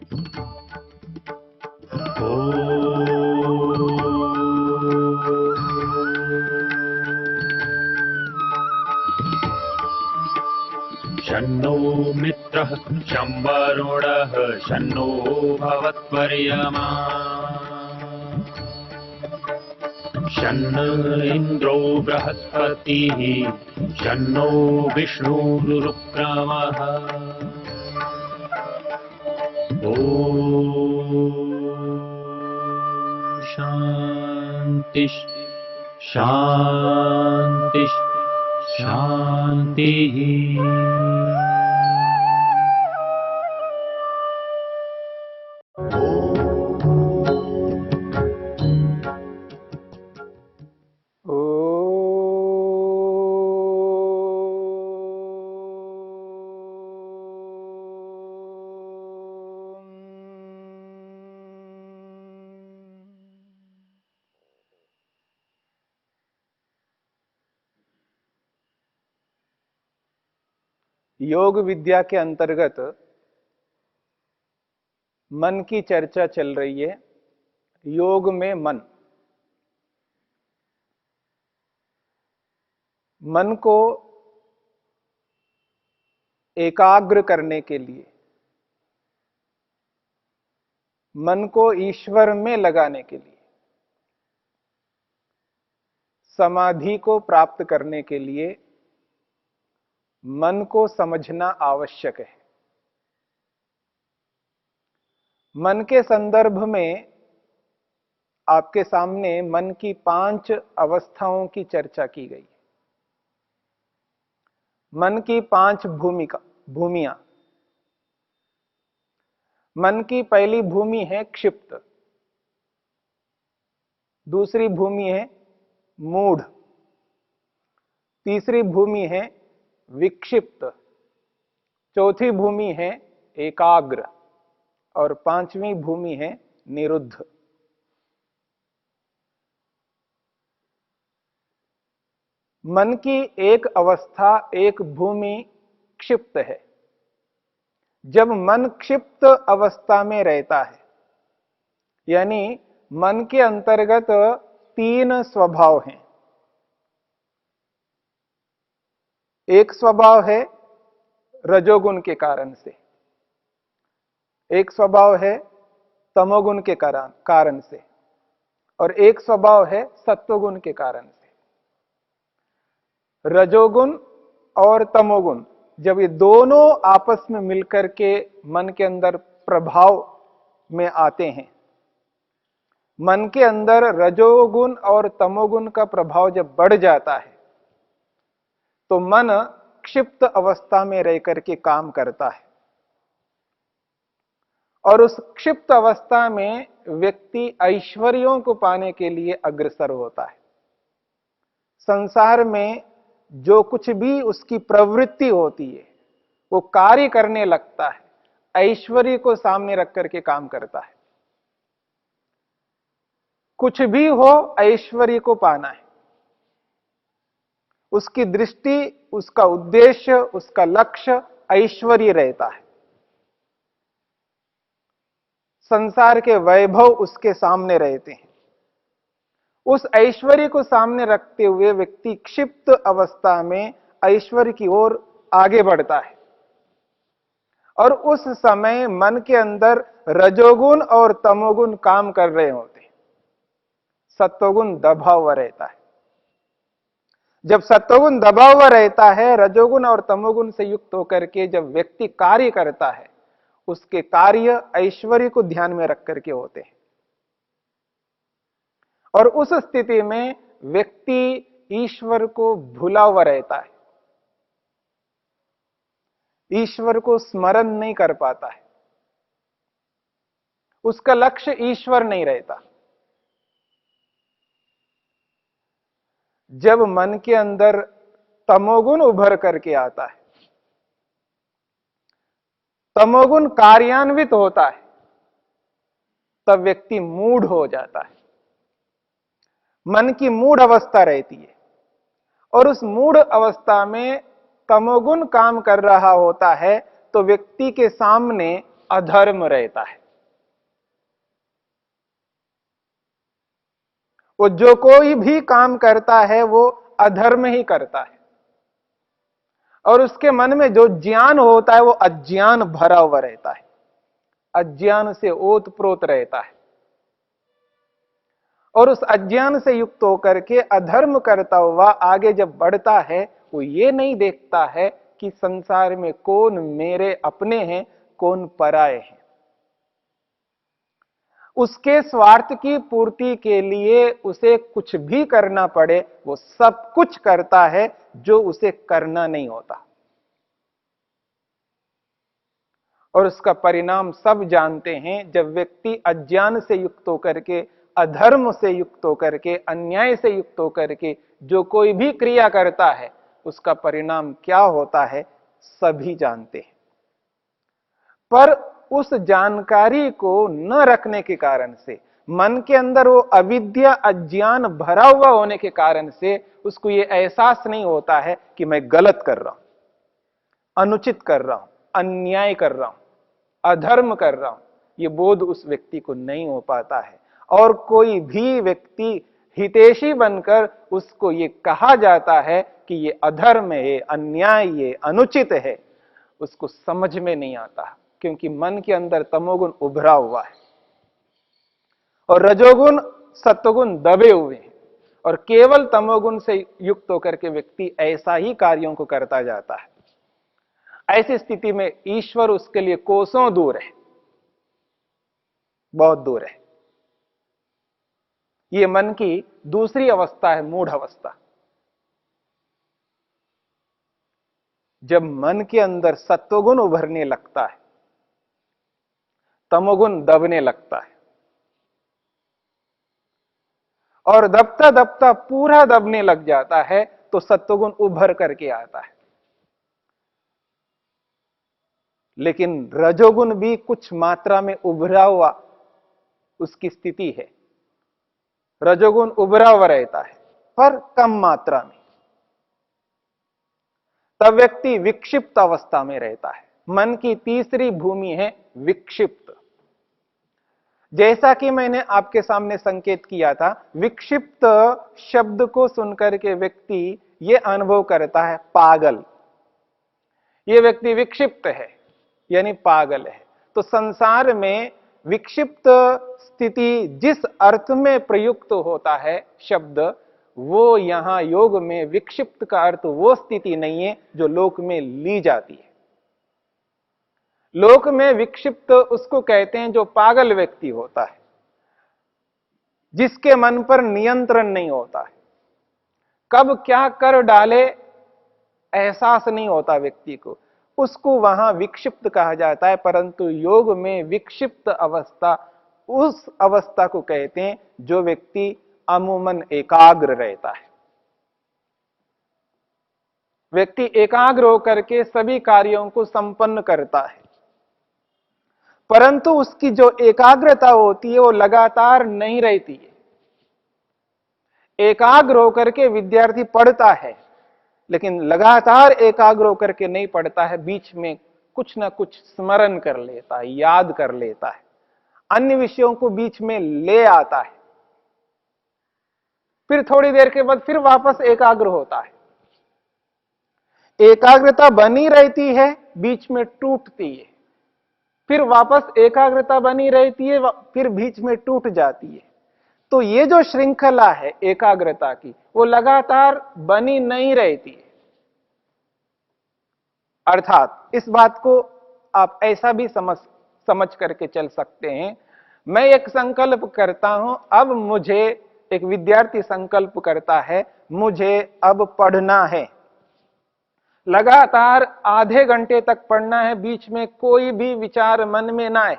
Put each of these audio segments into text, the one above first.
शन्नो मित्रः शं वरुणः शन्नो भवत्वर्यमा शन्न इन्द्रो बृहस्पतिः शन्नो विष्णुरुक्रमः ॐ शान्ति शान्ति शान्तिः। योग विद्या के अंतर्गत मन की चर्चा चल रही है। योग में मन को एकाग्र करने के लिए, मन को ईश्वर में लगाने के लिए, समाधि को प्राप्त करने के लिए मन को समझना आवश्यक है। मन के संदर्भ में आपके सामने मन की 5 अवस्थाओं की चर्चा की गई। मन की 5 भूमियां। मन की पहली भूमि है क्षिप्त, दूसरी भूमि है मूढ़, तीसरी भूमि है विक्षिप्त, चौथी भूमि है एकाग्र और 5वीं भूमि है निरुद्ध। मन की एक अवस्था, एक भूमि क्षिप्त है। जब मन क्षिप्त अवस्था में रहता है, यानी मन के अंतर्गत 3 स्वभाव हैं। एक स्वभाव है रजोगुण के कारण से, एक स्वभाव है तमोगुण के कारण से, और एक स्वभाव है सत्वगुण के कारण से। रजोगुण और तमोगुण जब ये दोनों आपस में मिलकर के मन के अंदर प्रभाव में आते हैं, मन के अंदर रजोगुण और तमोगुण का प्रभाव जब बढ़ जाता है तो मन क्षिप्त अवस्था में रह करके काम करता है, और उस क्षिप्त अवस्था में व्यक्ति ऐश्वर्यों को पाने के लिए अग्रसर होता है। संसार में जो कुछ भी उसकी प्रवृत्ति होती है वो कार्य करने लगता है, ऐश्वर्य को सामने रख करके काम करता है। कुछ भी हो ऐश्वर्य को पाना है, उसकी दृष्टि, उसका उद्देश्य, उसका लक्ष्य ऐश्वर्य रहता है। संसार के वैभव उसके सामने रहते हैं। उस ऐश्वर्य को सामने रखते हुए व्यक्ति क्षिप्त अवस्था में ऐश्वर्य की ओर आगे बढ़ता है, और उस समय मन के अंदर रजोगुण और तमोगुण काम कर रहे होते हैं। सत्वगुण दबा हुआ रहता है। जब सत्वगुण दबा हुआ रहता है, रजोगुण और तमोगुण से युक्त होकर के जब व्यक्ति कार्य करता है, उसके कार्य ऐश्वर्य को ध्यान में रख करके होते हैं, और उस स्थिति में व्यक्ति ईश्वर को भूला हुआ रहता है, ईश्वर को स्मरण नहीं कर पाता है, उसका लक्ष्य ईश्वर नहीं रहता। जब मन के अंदर तमोगुण उभर करके आता है, तमोगुण कार्यान्वित होता है, तब व्यक्ति मूढ़ हो जाता है। मन की मूढ़ अवस्था रहती है, और उस मूढ़ अवस्था में तमोगुण काम कर रहा होता है, तो व्यक्ति के सामने अधर्म रहता है। वो जो कोई भी काम करता है वो अधर्म ही करता है, और उसके मन में जो ज्ञान होता है वो अज्ञान भरा हुआ रहता है, अज्ञान से ओतप्रोत रहता है। और उस अज्ञान से युक्त होकर के अधर्म करता हुआ आगे जब बढ़ता है, वो ये नहीं देखता है कि संसार में कौन मेरे अपने हैं, कौन पराये हैं। उसके स्वार्थ की पूर्ति के लिए उसे कुछ भी करना पड़े, वो सब कुछ करता है जो उसे करना नहीं होता। और उसका परिणाम सब जानते हैं। जब व्यक्ति अज्ञान से युक्त होकर के, अधर्म से युक्त होकर के, अन्याय से युक्त होकर के जो कोई भी क्रिया करता है, उसका परिणाम क्या होता है सभी जानते हैं। पर उस जानकारी को न रखने के कारण से, मन के अंदर वो अविद्या अज्ञान भरा हुआ होने के कारण से उसको ये एहसास नहीं होता है कि मैं गलत कर रहा हूं, अनुचित कर रहा हूं, अन्याय कर रहा हूं, अधर्म कर रहा हूं। ये बोध उस व्यक्ति को नहीं हो पाता है। और कोई भी व्यक्ति हितैषी बनकर उसको ये कहा जाता है कि ये अधर्म है, अन्याय है, अनुचित है, उसको समझ में नहीं आता, क्योंकि मन के अंदर तमोगुण उभरा हुआ है और रजोगुण सत्वगुण दबे हुए हैं, और केवल तमोगुण से युक्त होकर के व्यक्ति ऐसा ही कार्यों को करता जाता है। ऐसी स्थिति में ईश्वर उसके लिए कोसों दूर है, बहुत दूर है। ये मन की दूसरी अवस्था है, मूढ़ अवस्था। जब मन के अंदर सत्वगुण उभरने लगता है, तमोगुण दबने लगता है, और दबता दबता पूरा दबने लग जाता है, तो सत्वगुण उभर करके आता है। लेकिन रजोगुण भी कुछ मात्रा में उभरा हुआ उसकी स्थिति है। रजोगुण उभरा हुआ रहता है पर कम मात्रा में। तब व्यक्ति विक्षिप्त अवस्था में रहता है। मन की तीसरी भूमि है विक्षिप्त। जैसा कि मैंने आपके सामने संकेत किया था, विक्षिप्त शब्द को सुनकर के व्यक्ति यह अनुभव करता है पागल। यह व्यक्ति विक्षिप्त है यानी पागल है। तो संसार में विक्षिप्त स्थिति जिस अर्थ में प्रयुक्त होता है शब्द, वो यहां योग में विक्षिप्त का अर्थ वो स्थिति नहीं है जो लोक में ली जाती है। लोक में विक्षिप्त उसको कहते हैं जो पागल व्यक्ति होता है, जिसके मन पर नियंत्रण नहीं होता है, कब क्या कर डाले एहसास नहीं होता व्यक्ति को, उसको वहां विक्षिप्त कहा जाता है। परंतु योग में विक्षिप्त अवस्था उस अवस्था को कहते हैं जो व्यक्ति अमूमन एकाग्र रहता है। व्यक्ति एकाग्र होकर के सभी कार्यों को संपन्न करता है, परंतु उसकी जो एकाग्रता होती है वो लगातार नहीं रहती है। एकाग्र होकर के विद्यार्थी पढ़ता है, लेकिन लगातार एकाग्र होकर के नहीं पढ़ता है, बीच में कुछ ना कुछ स्मरण कर लेता है, याद कर लेता है, अन्य विषयों को बीच में ले आता है, फिर थोड़ी देर के बाद फिर वापस एकाग्र होता है। एकाग्रता बनी रहती है, बीच में टूटती है, फिर वापस एकाग्रता बनी रहती है, फिर बीच में टूट जाती है। तो ये जो श्रृंखला है एकाग्रता की, वो लगातार बनी नहीं रहती है। अर्थात इस बात को आप ऐसा भी समझ करके चल सकते हैं, मैं एक संकल्प करता हूं, अब मुझे, एक विद्यार्थी संकल्प करता है, मुझे अब पढ़ना है, लगातार आधे घंटे तक पढ़ना है, बीच में कोई भी विचार मन में ना आए,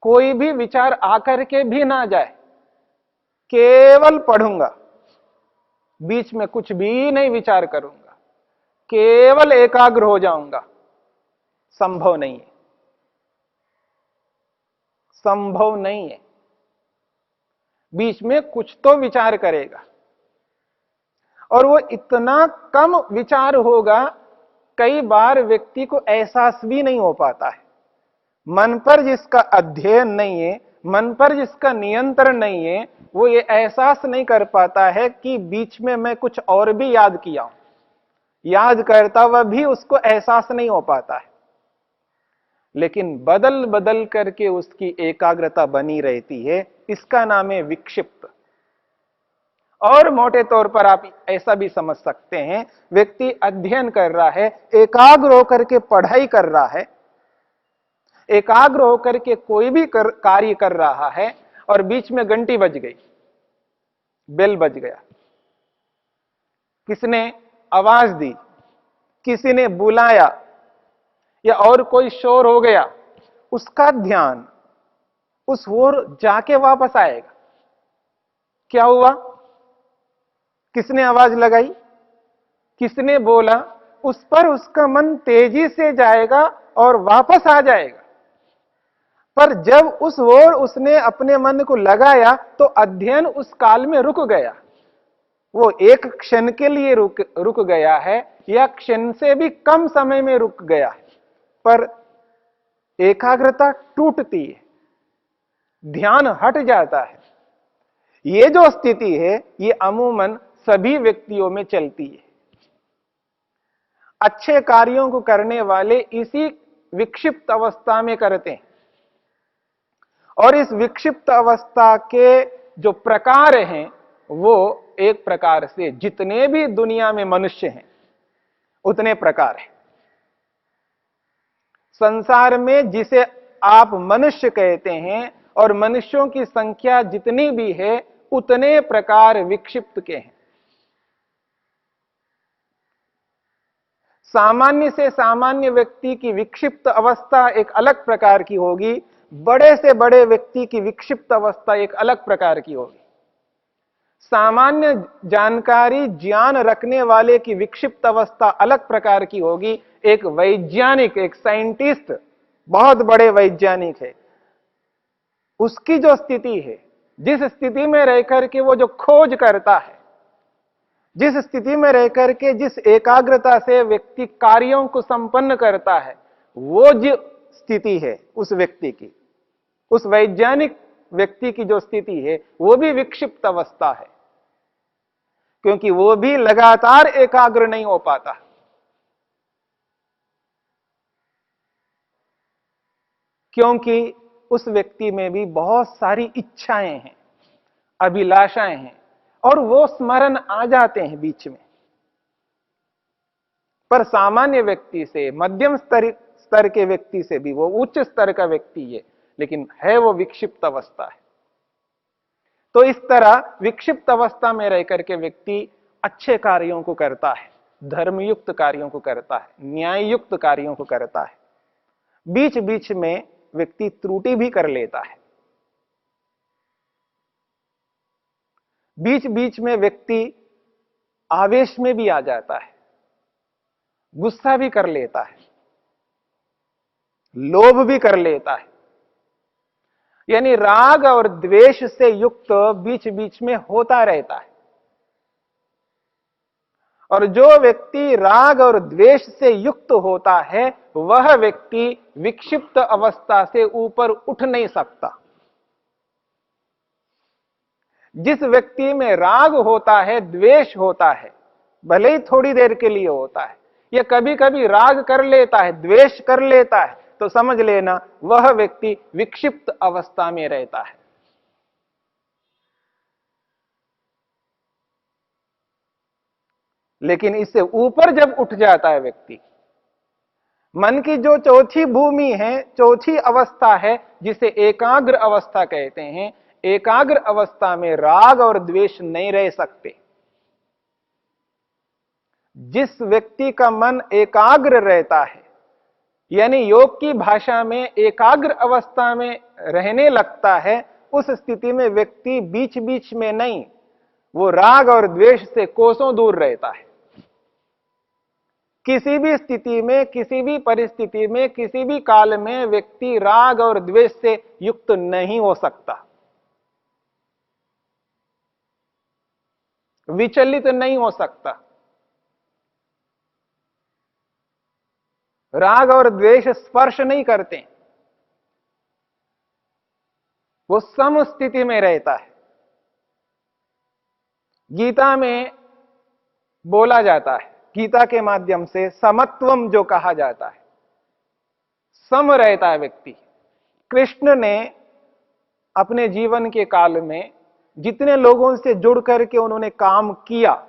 कोई भी विचार आकर के भी ना जाए, केवल पढ़ूंगा, बीच में कुछ भी नहीं विचार करूंगा, केवल एकाग्र हो जाऊंगा, संभव नहीं है, संभव नहीं है। बीच में कुछ तो विचार करेगा, और वो इतना कम विचार होगा, कई बार व्यक्ति को एहसास भी नहीं हो पाता है। मन पर जिसका अध्ययन नहीं है, मन पर जिसका नियंत्रण नहीं है, वो ये एहसास नहीं कर पाता है कि बीच में मैं कुछ और भी याद किया हूं। याद करता हुआ भी उसको एहसास नहीं हो पाता है, लेकिन बदल बदल करके उसकी एकाग्रता बनी रहती है। इसका नाम है विक्षिप्त। और मोटे तौर पर आप ऐसा भी समझ सकते हैं, व्यक्ति अध्ययन कर रहा है, एकाग्र होकर के पढ़ाई कर रहा है, एकाग्र होकर के कोई भी कार्य कर रहा है, और बीच में घंटी बज गई, बेल बज गया, किसने आवाज दी, किसी ने बुलाया, या और कोई शोर हो गया, उसका ध्यान उस ओर जाके वापस आएगा। क्या हुआ, किसने आवाज लगाई, किसने बोला, उस पर उसका मन तेजी से जाएगा और वापस आ जाएगा। पर जब उस ओर उसने अपने मन को लगाया तो अध्ययन उस काल में रुक गया। वो एक क्षण के लिए रुक गया है, या क्षण से भी कम समय में रुक गया है, पर एकाग्रता टूटती है, ध्यान हट जाता है। ये जो स्थिति है, ये अमूमन सभी व्यक्तियों में चलती है। अच्छे कार्यों को करने वाले इसी विक्षिप्त अवस्था में करते हैं, और इस विक्षिप्त अवस्था के जो प्रकार हैं, वो एक प्रकार से जितने भी दुनिया में मनुष्य हैं उतने प्रकार हैं। संसार में जिसे आप मनुष्य कहते हैं, और मनुष्यों की संख्या जितनी भी है, उतने प्रकार विक्षिप्त के हैं। सामान्य से सामान्य व्यक्ति की विक्षिप्त अवस्था एक अलग प्रकार की होगी, बड़े से बड़े व्यक्ति की विक्षिप्त अवस्था एक अलग प्रकार की होगी। सामान्य जानकारी ज्ञान रखने वाले की विक्षिप्त अवस्था अलग प्रकार की होगी। एक वैज्ञानिक, एक साइंटिस्ट, बहुत बड़े वैज्ञानिक है, उसकी जो स्थिति है, जिस स्थिति में रहकर के वो जो खोज करता है, जिस स्थिति में रहकर के जिस एकाग्रता से व्यक्ति कार्यों को संपन्न करता है, वो जो स्थिति है उस व्यक्ति की, उस वैज्ञानिक व्यक्ति की जो स्थिति है, वो भी विक्षिप्त अवस्था है, क्योंकि वो भी लगातार एकाग्र नहीं हो पाता। क्योंकि उस व्यक्ति में भी बहुत सारी इच्छाएं हैं, अभिलाषाएं हैं, और वो स्मरण आ जाते हैं बीच में। पर सामान्य व्यक्ति से, मध्यम स्तर के व्यक्ति से भी, वो उच्च स्तर का व्यक्ति है, लेकिन है वो विक्षिप्त अवस्था है। तो इस तरह विक्षिप्त अवस्था में रह करके व्यक्ति अच्छे कार्यों को करता है, धर्मयुक्त कार्यों को करता है, न्याययुक्त कार्यों को करता है। बीच बीच में व्यक्ति त्रुटि भी कर लेता है, बीच बीच में व्यक्ति आवेश में भी आ जाता है, गुस्सा भी कर लेता है, लोभ भी कर लेता है। यानी राग और द्वेष से युक्त बीच बीच में होता रहता है। और जो व्यक्ति राग और द्वेष से युक्त होता है, वह व्यक्ति विक्षिप्त अवस्था से ऊपर उठ नहीं सकता। जिस व्यक्ति में राग होता है, द्वेष होता है, भले ही थोड़ी देर के लिए होता है, या कभी कभी राग कर लेता है, द्वेष कर लेता है, तो समझ लेना वह व्यक्ति विक्षिप्त अवस्था में रहता है। लेकिन इससे ऊपर जब उठ जाता है व्यक्ति, मन की जो चौथी भूमि है, चौथी अवस्था है, जिसे एकाग्र अवस्था कहते हैं, एकाग्र अवस्था में राग और द्वेष नहीं रह सकते। जिस व्यक्ति का मन एकाग्र रहता है, यानी योग की भाषा में एकाग्र अवस्था में रहने लगता है, उस स्थिति में व्यक्ति बीच बीच में नहीं, वो राग और द्वेष से कोसों दूर रहता है। किसी भी स्थिति में, किसी भी परिस्थिति में, किसी भी काल में व्यक्ति राग और द्वेष से युक्त नहीं हो सकता, विचलित नहीं हो सकता। राग और द्वेष स्पर्श नहीं करते, वो सम स्थिति में रहता है। गीता में बोला जाता है, गीता के माध्यम से समत्वम जो कहा जाता है, सम रहता है व्यक्ति। कृष्ण ने अपने जीवन के काल में जितने लोगों से जुड़ करके उन्होंने काम किया,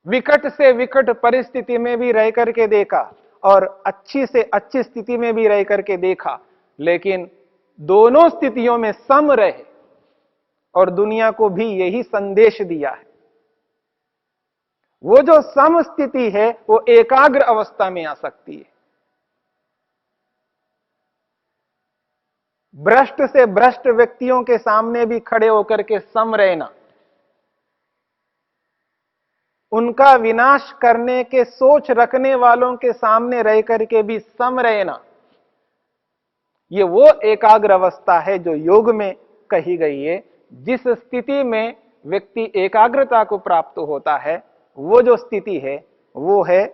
विकट से विकट परिस्थिति में भी रह करके देखा और अच्छी से अच्छी स्थिति में भी रह करके देखा, लेकिन दोनों स्थितियों में सम रहे और दुनिया को भी यही संदेश दिया है। वो जो सम स्थिति है वो एकाग्र अवस्था में आ सकती है। भ्रष्ट से भ्रष्ट व्यक्तियों के सामने भी खड़े होकर के सम रहना, उनका विनाश करने के सोच रखने वालों के सामने रह करके भी सम रहना, ये वो एकाग्र अवस्था है जो योग में कही गई है। जिस स्थिति में व्यक्ति एकाग्रता को प्राप्त होता है, वो जो स्थिति है वो है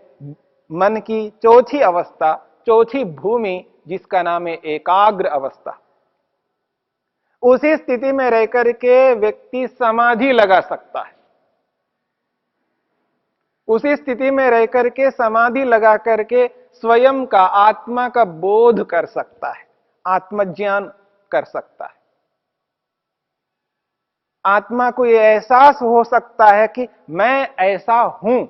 मन की चौथी अवस्था, चौथी भूमि, जिसका नाम है एकाग्र अवस्था। उसी स्थिति में रहकर के व्यक्ति समाधि लगा सकता है। उसी स्थिति में रहकर के समाधि लगा करके स्वयं का, आत्मा का बोध कर सकता है, आत्मज्ञान कर सकता है। आत्मा को यह एहसास हो सकता है कि मैं ऐसा हूं।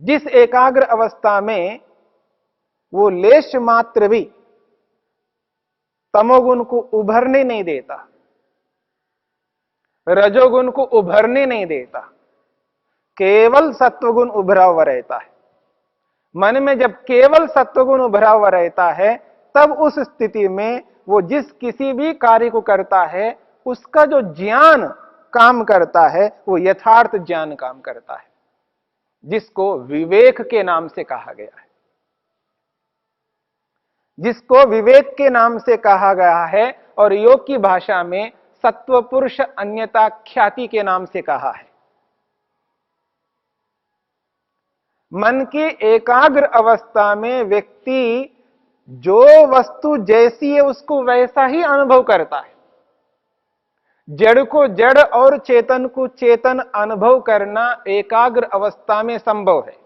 जिस एकाग्र अवस्था में वो लेश मात्र भी तमोगुण को उभरने नहीं देता, रजोगुण को उभरने नहीं देता, केवल सत्वगुण उभरा हुआ रहता है। मन में जब केवल सत्वगुण उभरा हुआ रहता है, तब उस स्थिति में वो जिस किसी भी कार्य को करता है, उसका जो ज्ञान काम करता है वो यथार्थ ज्ञान काम करता है, जिसको विवेक के नाम से कहा गया है। जिसको विवेक के नाम से कहा गया है और योग की भाषा में सत्व पुरुष अन्यता ख्याति के नाम से कहा है। मन की एकाग्र अवस्था में व्यक्ति जो वस्तु जैसी है उसको वैसा ही अनुभव करता है। जड़ को जड़ और चेतन को चेतन अनुभव करना एकाग्र अवस्था में संभव है।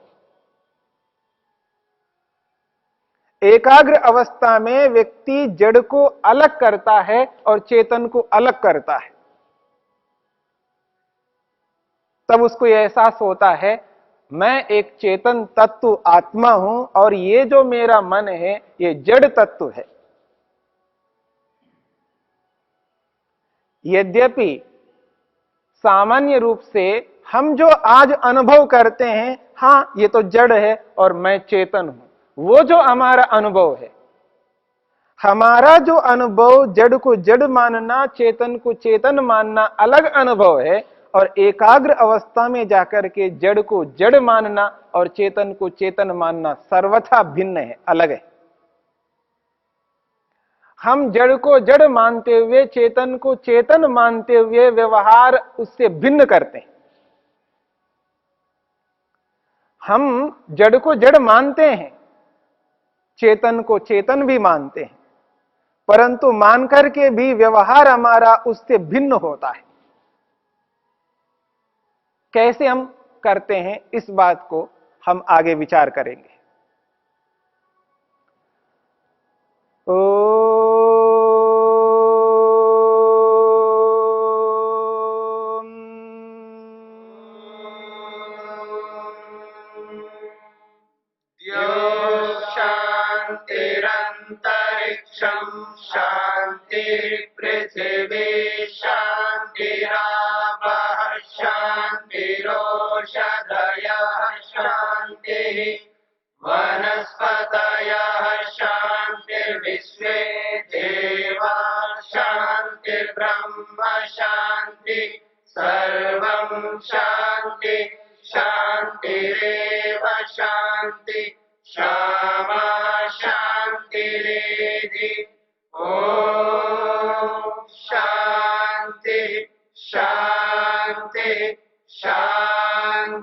एकाग्र अवस्था में व्यक्ति जड़ को अलग करता है और चेतन को अलग करता है। तब उसको यह एहसास होता है, मैं एक चेतन तत्व आत्मा हूं और ये जो मेरा मन है ये जड़ तत्व है। यद्यपि सामान्य रूप से हम जो आज अनुभव करते हैं, हां ये तो जड़ है और मैं चेतन हूं, वो जो हमारा अनुभव है, हमारा जो अनुभव जड़ को जड़ मानना, चेतन को चेतन मानना अलग अनुभव है, और एकाग्र अवस्था में जाकर के जड़ को जड़ मानना और चेतन को चेतन मानना सर्वथा भिन्न है, अलग है। हम जड़ को जड़ मानते हुए, चेतन को चेतन मानते हुए व्यवहार उससे भिन्न करते हैं। हम जड़ को जड़ मानते हैं, चेतन को चेतन भी मानते हैं, परंतु मान करके भी व्यवहार हमारा उससे भिन्न होता है। कैसे हम करते हैं, इस बात को हम आगे विचार करेंगे। शांतिरंतरिक्षं शांति पृथिवी शांतिरापः शांतिरोषधयः शांतिः वनस्पतयः शांतिर्विश्वे देवा शांतिर्ब्रह्म शांति सर्वं शांति शांतिरेव शांति क्षमा शांतिरेधि। ओम शांति शांति शान्ति